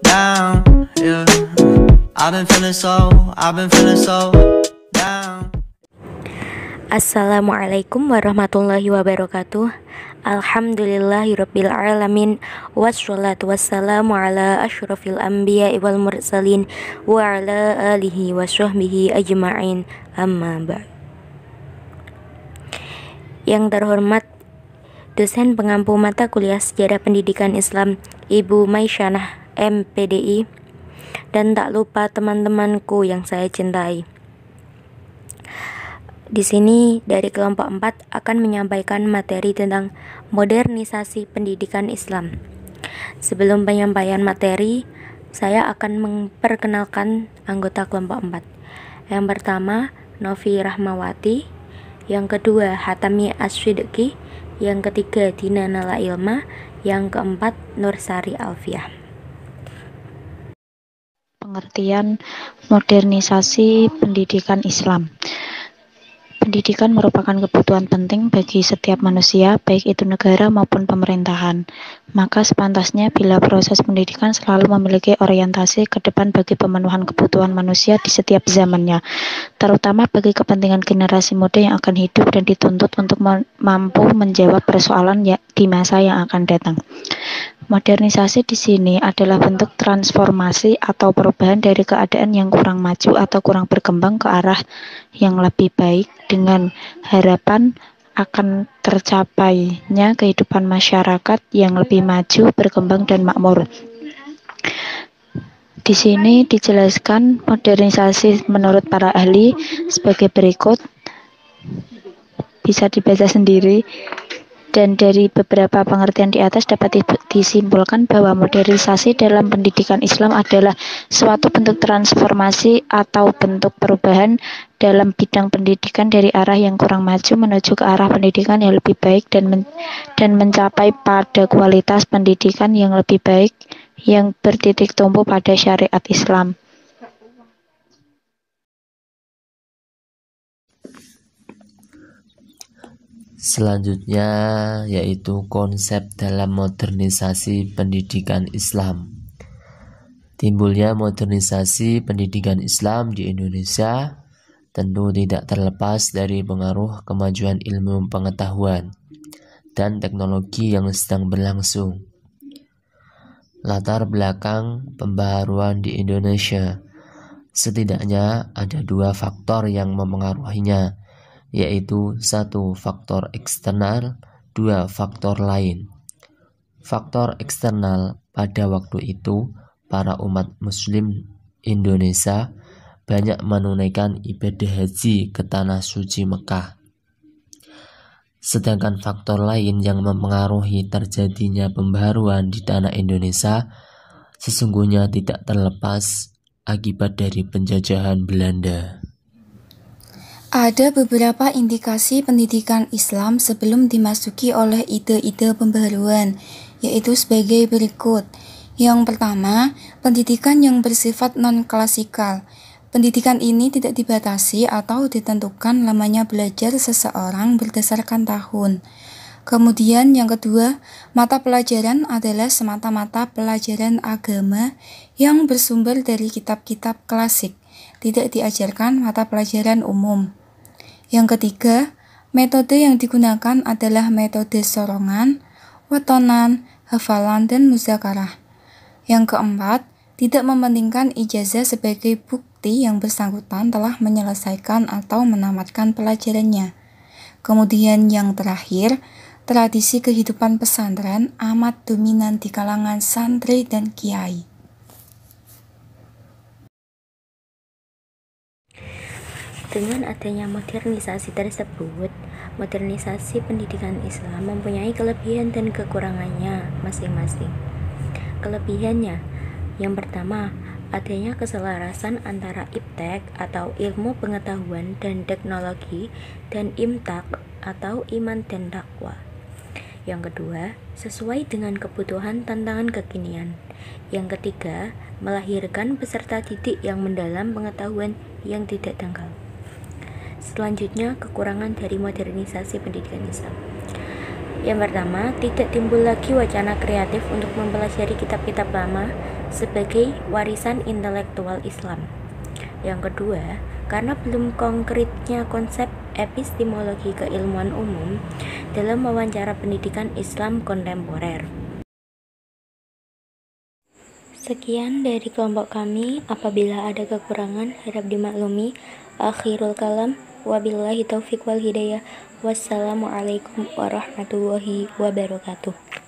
down, yeah. I've been feeling so down. Assalamualaikum warahmatullahi wabarakatuh. Alhamdulillahirabbil alamin wassalatu wassalamu ala asyrafil anbiya'i wal mursalin wa ala alihi washabbihi ajma'in, amma ba'd. Yang terhormat dosen pengampu mata kuliah Sejarah Pendidikan Islam Ibu Maisyana MPDI, dan tak lupa teman-temanku yang saya cintai. Di sini dari kelompok 4 akan menyampaikan materi tentang modernisasi pendidikan Islam. Sebelum penyampaian materi, saya akan memperkenalkan anggota kelompok 4. Yang pertama, Novi Rahmawati. Yang kedua, Hatami Asyidki. Yang ketiga, Dina Nala Ilma. Yang keempat, Nursari Alfiah. Pengertian modernisasi pendidikan Islam. Pendidikan merupakan kebutuhan penting bagi setiap manusia, baik itu negara maupun pemerintahan. Maka sepantasnya bila proses pendidikan selalu memiliki orientasi ke depan bagi pemenuhan kebutuhan manusia di setiap zamannya, terutama bagi kepentingan generasi muda yang akan hidup dan dituntut untuk mampu menjawab persoalan di masa yang akan datang. Modernisasi di sini adalah bentuk transformasi atau perubahan dari keadaan yang kurang maju atau kurang berkembang ke arah yang lebih baik dengan harapan akan tercapainya kehidupan masyarakat yang lebih maju, berkembang, dan makmur. Di sini dijelaskan modernisasi menurut para ahli sebagai berikut. Bisa dibaca sendiri. Dan dari beberapa pengertian di atas dapat disimpulkan bahwa modernisasi dalam pendidikan Islam adalah suatu bentuk transformasi atau bentuk perubahan dalam bidang pendidikan dari arah yang kurang maju menuju ke arah pendidikan yang lebih baik dan mencapai pada kualitas pendidikan yang lebih baik yang bertitik tumpu pada syariat Islam. Selanjutnya yaitu konsep dalam modernisasi pendidikan Islam. Timbulnya modernisasi pendidikan Islam di Indonesia tentu tidak terlepas dari pengaruh kemajuan ilmu pengetahuan dan teknologi yang sedang berlangsung. Latar belakang pembaharuan di Indonesia, setidaknya ada 2 faktor yang mempengaruhinya, yaitu 1 faktor eksternal, 2 faktor lain. Faktor eksternal, pada waktu itu para umat muslim Indonesia banyak menunaikan ibadah haji ke tanah suci Mekah. Sedangkan faktor lain yang mempengaruhi terjadinya pembaharuan di tanah Indonesia sesungguhnya tidak terlepas akibat dari penjajahan Belanda. Ada beberapa indikasi pendidikan Islam sebelum dimasuki oleh ide-ide pembaharuan, yaitu sebagai berikut. Yang pertama, pendidikan yang bersifat non-klasikal. Pendidikan ini tidak dibatasi atau ditentukan lamanya belajar seseorang berdasarkan tahun. Kemudian yang kedua, mata pelajaran adalah semata-mata pelajaran agama yang bersumber dari kitab-kitab klasik, tidak diajarkan mata pelajaran umum. Yang ketiga, metode yang digunakan adalah metode sorongan, watonan, hafalan, dan muzakarah. Yang keempat, tidak mementingkan ijazah sebagai bukti yang bersangkutan telah menyelesaikan atau menamatkan pelajarannya. Kemudian yang terakhir, tradisi kehidupan pesantren amat dominan di kalangan santri dan kiai. Dengan adanya modernisasi tersebut, modernisasi pendidikan Islam mempunyai kelebihan dan kekurangannya masing-masing. Kelebihannya, yang pertama, adanya keselarasan antara iptek atau ilmu pengetahuan dan teknologi dan imtak atau iman dan takwa. Yang kedua, sesuai dengan kebutuhan tantangan kekinian. Yang ketiga, melahirkan peserta didik yang mendalam pengetahuan yang tidak dangkal. Selanjutnya, kekurangan dari modernisasi pendidikan Islam. Yang pertama, tidak timbul lagi wacana kreatif untuk mempelajari kitab-kitab lama sebagai warisan intelektual Islam. Yang kedua, karena belum konkretnya konsep epistemologi keilmuan umum dalam wawancara pendidikan Islam kontemporer. Sekian dari kelompok kami. Apabila ada kekurangan, harap dimaklumi. Akhirul kalam, wabillahi taufiq wal hidayah. Wassalamualaikum warahmatullahi wabarakatuh.